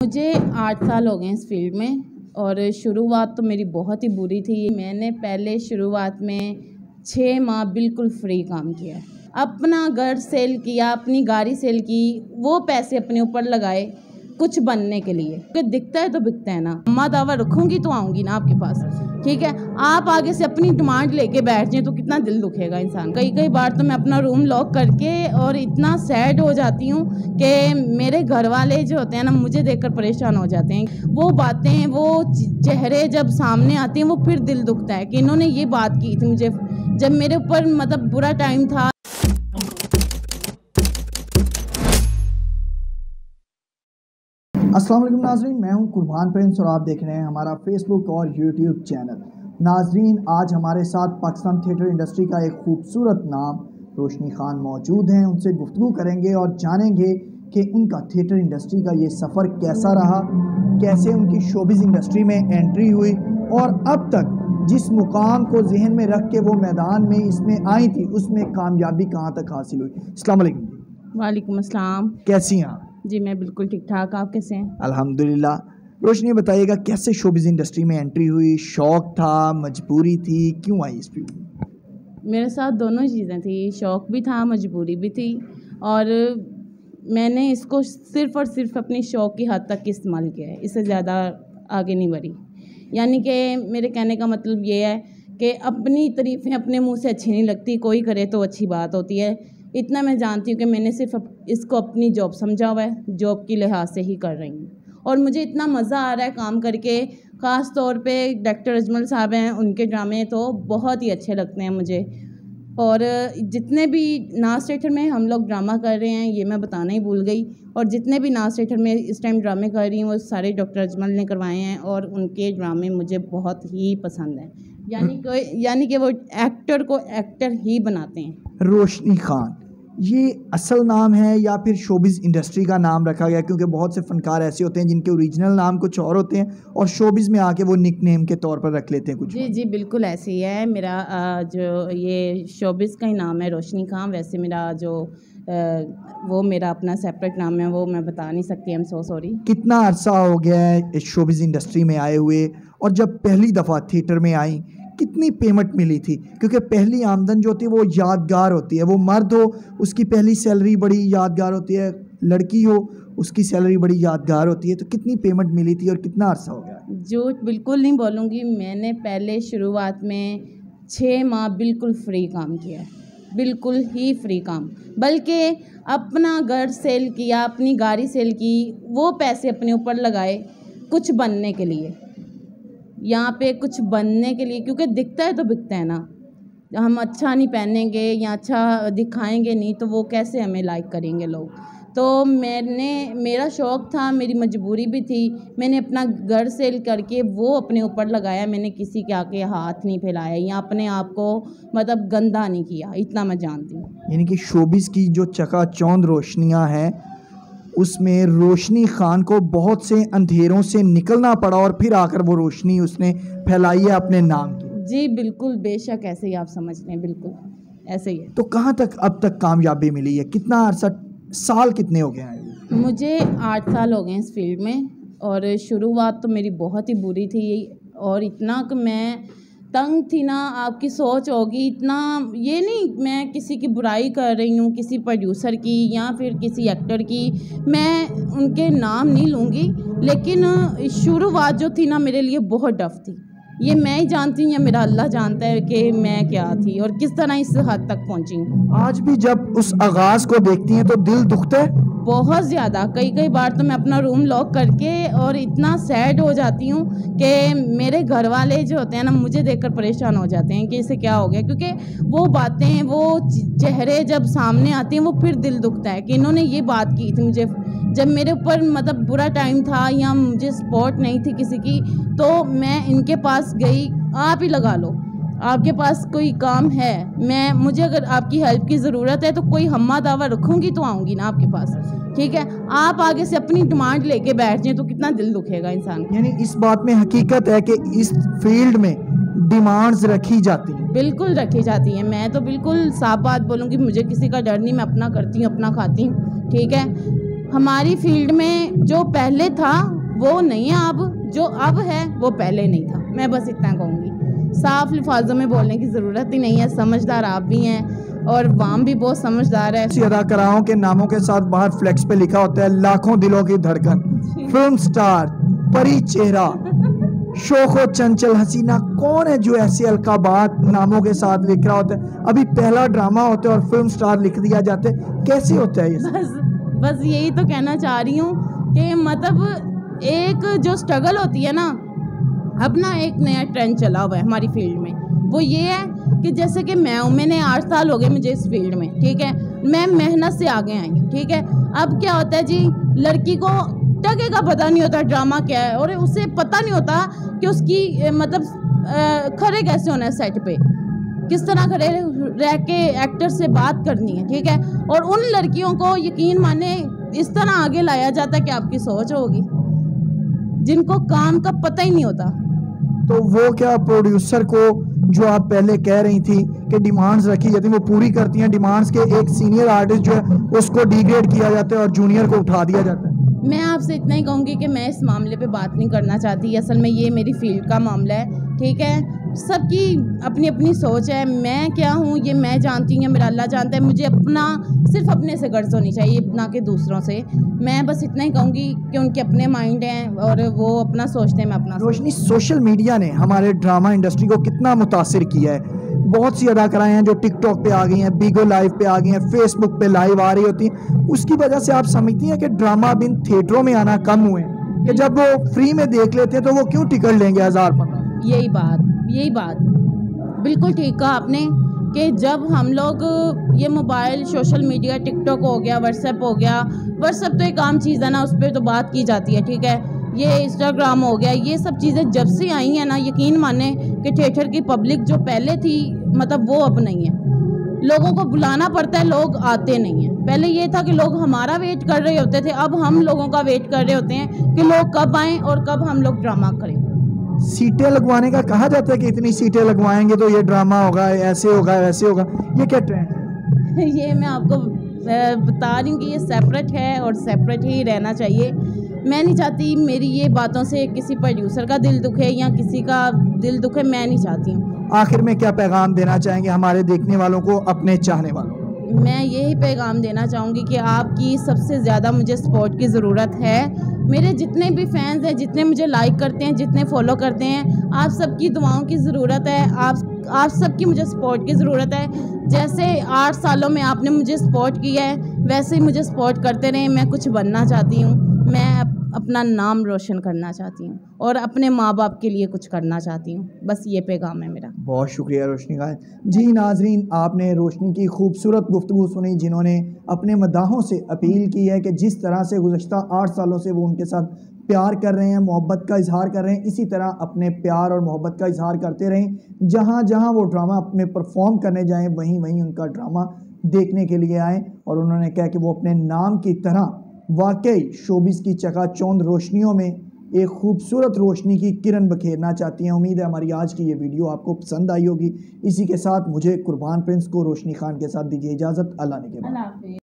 मुझे 8 साल हो गए इस फील्ड में और शुरुआत तो मेरी बहुत ही बुरी थी। मैंने पहले शुरुआत में 6 माह बिल्कुल फ्री काम किया, अपना घर सेल किया, अपनी गाड़ी सेल की, वो पैसे अपने ऊपर लगाए कुछ बनने के लिए। क्योंकि दिखता है तो बिकता है ना। अम्मा दावा रखूँगी तो आऊँगी ना आपके पास, ठीक है। आप आगे से अपनी डिमांड लेके बैठ जाएं तो कितना दिल दुखेगा इंसान। कई बार तो मैं अपना रूम लॉक करके और इतना सैड हो जाती हूँ कि मेरे घर वाले जो होते हैं ना, मुझे देखकर परेशान हो जाते हैं। वो बातें, वो चेहरे जब सामने आते हैं वो फिर दिल दुखता है कि इन्होंने ये बात की थी मुझे जब मेरे ऊपर मतलब बुरा टाइम था। अस्सलाम वालेकुम नाजरीन, मैं हूं कुर्बान प्रिंस और आप देख रहे हैं हमारा फेसबुक और यूट्यूब चैनल। नाजरीन, आज हमारे साथ पाकिस्तान थिएटर इंडस्ट्री का एक खूबसूरत नाम रोशनी खान मौजूद हैं। उनसे गुफ्तगू करेंगे और जानेंगे कि उनका थिएटर इंडस्ट्री का ये सफ़र कैसा रहा, कैसे उनकी शोबिज़ इंडस्ट्री में एंट्री हुई और अब तक जिस मुकाम को जहन में रख के वो मैदान में इसमें आई थी उसमें कामयाबी कहाँ तक हासिल हुई। अस्सलाम वालेकुम। वालेकुम अस्सलाम। कैसी हैं आप? जी मैं बिल्कुल ठीक ठाक, आप कैसे हैं? अल्हम्दुलिल्लाह। रोशनी बताइएगा कैसे शोबिज़ इंडस्ट्री में एंट्री हुई, शौक़ था, मजबूरी थी, क्यों आई इस फील्ड में? मेरे साथ दोनों चीज़ें थी, शौक़ भी था, मजबूरी भी थी और मैंने इसको सिर्फ़ और सिर्फ अपनी शौक़ की हद तक इस्तेमाल किया है, इससे ज़्यादा आगे नहीं बढ़ी। यानी कि मेरे कहने का मतलब ये है कि अपनी तारीफ़ें अपने मुँह से अच्छी नहीं लगती, कोई करे तो अच्छी बात होती है। इतना मैं जानती हूँ कि मैंने सिर्फ इसको अपनी जॉब समझा हुआ है, जॉब की लिहाज से ही कर रही हूँ और मुझे इतना मज़ा आ रहा है काम करके। ख़ास तौर पे डायरेक्टर अजमल साहब हैं, उनके ड्रामे तो बहुत ही अच्छे लगते हैं मुझे। और जितने भी नाज थिएटर में हम लोग ड्रामा कर रहे हैं, ये मैं बताना ही भूल गई, और जितने भी नाज थिएटर में इस टाइम ड्रामे कर रही हूँ वो सारे डॉक्टर अजमल ने करवाए हैं और उनके ड्रामे मुझे बहुत ही पसंद हैं। यानी कि वो एक्टर को एक्टर ही बनाते हैं। रोशनी खान ये असल नाम है या फिर शोबिज़ इंडस्ट्री का नाम रखा गया? क्योंकि बहुत से फ़नकार ऐसे होते हैं जिनके ओरिजिनल नाम कुछ और होते हैं और शोबिज़ में आके वो निक नेम के तौर पर रख लेते हैं कुछ। जी बिल्कुल ऐसे ही है। मेरा जो ये शोबिज़ का ही नाम है रोशनी खान। वैसे मेरा जो वो मेरा अपना सेपरेट नाम है वो मैं बता नहीं सकती, आई एम सो सॉरी। कितना अरसा हो गया है शोबिज़ इंडस्ट्री में आए हुए, और जब पहली दफ़ा थिएटर में आई कितनी पेमेंट मिली थी? क्योंकि पहली आमदन जो होती है वो यादगार होती है। वो मर्द हो उसकी पहली सैलरी बड़ी यादगार होती है, लड़की हो उसकी सैलरी बड़ी यादगार होती है। तो कितनी पेमेंट मिली थी और कितना अरसा हो गया? झूठ बिल्कुल नहीं बोलूँगी। मैंने पहले शुरुआत में 6 माह बिल्कुल फ्री काम किया, बिल्कुल ही फ्री काम, बल्कि अपना घर सेल किया, अपनी गाड़ी सेल की, वो पैसे अपने ऊपर लगाए कुछ बनने के लिए, यहाँ पे कुछ बनने के लिए। क्योंकि दिखता है तो बिकता है ना। हम अच्छा नहीं पहनेंगे या अच्छा दिखाएंगे नहीं तो वो कैसे हमें लाइक करेंगे लोग। तो मेरा शौक़ था, मेरी मजबूरी भी थी। मैंने अपना घर सेल करके वो अपने ऊपर लगाया। मैंने किसी के आके हाथ नहीं फैलाया या अपने आप को मतलब गंदा नहीं किया, इतना मैं जानती हूँ। यानी कि शोबिज़ की जो चकाचौंध रोशनियाँ हैं उसमें रोशनी खान को बहुत से अंधेरों से निकलना पड़ा और फिर आकर वो रोशनी उसने फैलाई है अपने नाम की। जी बिल्कुल, बेशक ऐसे ही आप समझ रहे हैं, बिल्कुल ऐसे ही है। तो कहाँ तक अब तक कामयाबी मिली है? कितना अरसा, साल कितने हो गए हैं? मुझे 8 साल हो गए इस फील्ड में और शुरुआत तो मेरी बहुत ही बुरी थी और इतना कि मैं तंग थी ना। आपकी सोच होगी इतना, ये नहीं मैं किसी की बुराई कर रही हूँ, किसी प्रोड्यूसर की या फिर किसी एक्टर की, मैं उनके नाम नहीं लूँगी, लेकिन शुरुआत जो थी ना मेरे लिए बहुत टफ थी। ये मैं ही जानती हूँ या मेरा अल्लाह जानता है कि मैं क्या थी और किस तरह इस हद तक पहुँची हूँ। आज भी जब उस आगाज़ को देखती हैं तो दिल दुखता है बहुत ज़्यादा। कई बार तो मैं अपना रूम लॉक करके और इतना सैड हो जाती हूँ कि मेरे घर वाले जो होते हैं ना, मुझे देखकर परेशान हो जाते हैं कि इसे क्या हो गया। क्योंकि वो बातें, वो चेहरे जब सामने आते हैं वो फिर दिल दुखता है कि इन्होंने ये बात की थी मुझे जब मेरे ऊपर मतलब बुरा टाइम था या मुझे सपोर्ट नहीं थी किसी की। तो मैं इनके पास गई, आप ही लगा लो, आपके पास कोई काम है, मुझे अगर आपकी हेल्प की ज़रूरत है तो कोई हम्मा दावा रखूँगी तो आऊँगी ना आपके पास, ठीक है। आप आगे से अपनी डिमांड लेके बैठ जाएं तो कितना दिल दुखेगा इंसान। यानी इस बात में हकीकत है कि इस फील्ड में डिमांड्स रखी जाती हैं? बिल्कुल रखी जाती हैं। मैं तो बिल्कुल साफ बात बोलूँगी, मुझे किसी का डर नहीं, मैं अपना करती हूँ, अपना खाती हूँ, ठीक है। हमारी फील्ड में जो पहले था वो नहीं है अब, जो अब है वो पहले नहीं था। मैं बस इतना कहूँगी, साफ लिफाजों में बोलने की ज़रूरत ही नहीं है। समझदार आप भी हैं और वाम भी बहुत समझदार है। अदाकाराओं के नामों के साथ बाहर फ्लेक्स पे लिखा होता है लाखों दिलों की धड़कन, फिल्म स्टार, परी चेहरा, शोखो चंचल हसीना। कौन है जो ऐसे अलकाबात नामों के साथ लिख रहा होता है? अभी पहला ड्रामा होता है और फिल्म स्टार लिख दिया जाता है, कैसे होता है ये? बस यही तो कहना चाह रही हूँ कि मतलब एक जो स्ट्रगल होती है ना, अपना एक नया ट्रेंड चला हुआ है हमारी फील्ड में। वो ये है कि जैसे कि मैंने 8 साल हो गए मुझे इस फील्ड में, ठीक है, मैं मेहनत से आगे आई हूँ, ठीक है। अब क्या होता है जी, लड़की को टके का पता नहीं होता ड्रामा क्या है, और उसे पता नहीं होता कि उसकी मतलब खड़े कैसे होना है सेट पे, किस तरह खड़े रह के एक्टर से बात करनी है, ठीक है। और उन लड़कियों को यकीन माने इस तरह आगे लाया जाता है कि आपकी सोच होगी, जिनको काम का पता ही नहीं होता। तो वो क्या प्रोड्यूसर को जो आप पहले कह रही थी कि डिमांड्स रखी जाती हैं वो पूरी करती हैं? डिमांड्स के एक सीनियर आर्टिस्ट जो है उसको डिग्रेड किया जाता है और जूनियर को उठा दिया जाता है? मैं आपसे इतना ही कहूँगी कि मैं इस मामले पे बात नहीं करना चाहती। असल में ये मेरी फील्ड का मामला है, ठीक है। सबकी अपनी अपनी सोच है, मैं क्या हूँ ये मैं जानती हूँ, मेरा अल्लाह जानता है। मुझे अपना सिर्फ अपने से गर्ज होनी चाहिए, ना कि दूसरों से। मैं बस इतना ही कहूँगी कि उनके अपने माइंड हैं और वो अपना सोचते हैं, मैं अपना। रोशनी, सोशल मीडिया ने हमारे ड्रामा इंडस्ट्री को कितना मुतासिर किया है? बहुत सी अदाकाराएं हैं जो टिकटॉक पे आ गई हैं, बिगो लाइव पे आ गई हैं, फेसबुक पे लाइव आ रही होती हैं। उसकी वजह से आप समझती हैं कि ड्रामा अब इन थिएटरों में आना कम हुए हैं, कि जब वो फ्री में देख लेते हैं तो वो क्यों टिकट लेंगे 1000-1500? यही बात बिल्कुल ठीक कहा आपने कि जब हम लोग ये मोबाइल, सोशल मीडिया, टिकटॉक हो गया, व्हाट्सएप हो गया, व्हाट्सएप तो एक आम चीज़ है ना, उस पर तो बात की जाती है, ठीक है। ये इंस्टाग्राम हो गया, ये सब चीज़ें जब से आई हैं ना, यकीन माने कि थिएटर की पब्लिक जो पहले थी मतलब वो अब नहीं है। लोगों को बुलाना पड़ता है, लोग आते नहीं हैं। पहले ये था कि लोग हमारा वेट कर रहे होते थे, अब हम लोगों का वेट कर रहे होते हैं कि लोग कब आएँ और कब हम लोग ड्रामा करें। सीटें लगवाने का कहा जाता है कि इतनी सीटें लगवाएंगे तो ये ड्रामा होगा, ऐसे होगा, वैसे होगा, ये क्या ट्रेंड है? ये मैं आपको बता रही हूँ कि ये सेपरेट है और सेपरेट ही रहना चाहिए। मैं नहीं चाहती मेरी ये बातों से किसी प्रोड्यूसर का दिल दुखे या किसी का दिल दुखे, मैं नहीं चाहती हूँ। आखिर में क्या पैगाम देना चाहेंगे हमारे देखने वालों को, अपने चाहने वालों को? मैं यही पैगाम देना चाहूँगी कि आपकी सबसे ज़्यादा मुझे सपोर्ट की ज़रूरत है। मेरे जितने भी फैंस हैं, जितने मुझे लाइक करते हैं, जितने फॉलो करते हैं, आप सबकी दुआओं की ज़रूरत है। आप सबकी मुझे सपोर्ट की ज़रूरत है। जैसे 8 सालों में आपने मुझे सपोर्ट किया है, वैसे ही मुझे सपोर्ट करते रहें। मैं कुछ बनना चाहती हूँ, मैं अपना नाम रोशन करना चाहती हूँ और अपने माँ बाप के लिए कुछ करना चाहती हूँ। बस ये पैगाम है मेरा। बहुत शुक्रिया रोशनी खान जी। नाजरीन, आपने रोशनी की खूबसूरत गुफ्तगू सुनी, जिन्होंने अपने मदाहों से अपील की है कि जिस तरह से गुज़श्ता 8 सालों से वो उनके साथ प्यार कर रहे हैं, मोहब्बत का इजहार कर रहे हैं, इसी तरह अपने प्यार और मोहब्बत का इजहार करते रहें। जहाँ जहाँ वो ड्रामा में परफॉर्म करने जाएँ, वहीं वहीं उनका ड्रामा देखने के लिए आएँ। और उन्होंने कहा कि वो अपने नाम की तरह वाकई शोबिस की चकाचौंध रोशनियों में एक खूबसूरत रोशनी की किरण बखेरना चाहती हैं। उम्मीद है हमारी आज की ये वीडियो आपको पसंद आई होगी। इसी के साथ मुझे कुर्बान प्रिंस को रोशनी खान के साथ दीजिए इजाज़त। अल्लाह ने के बाद।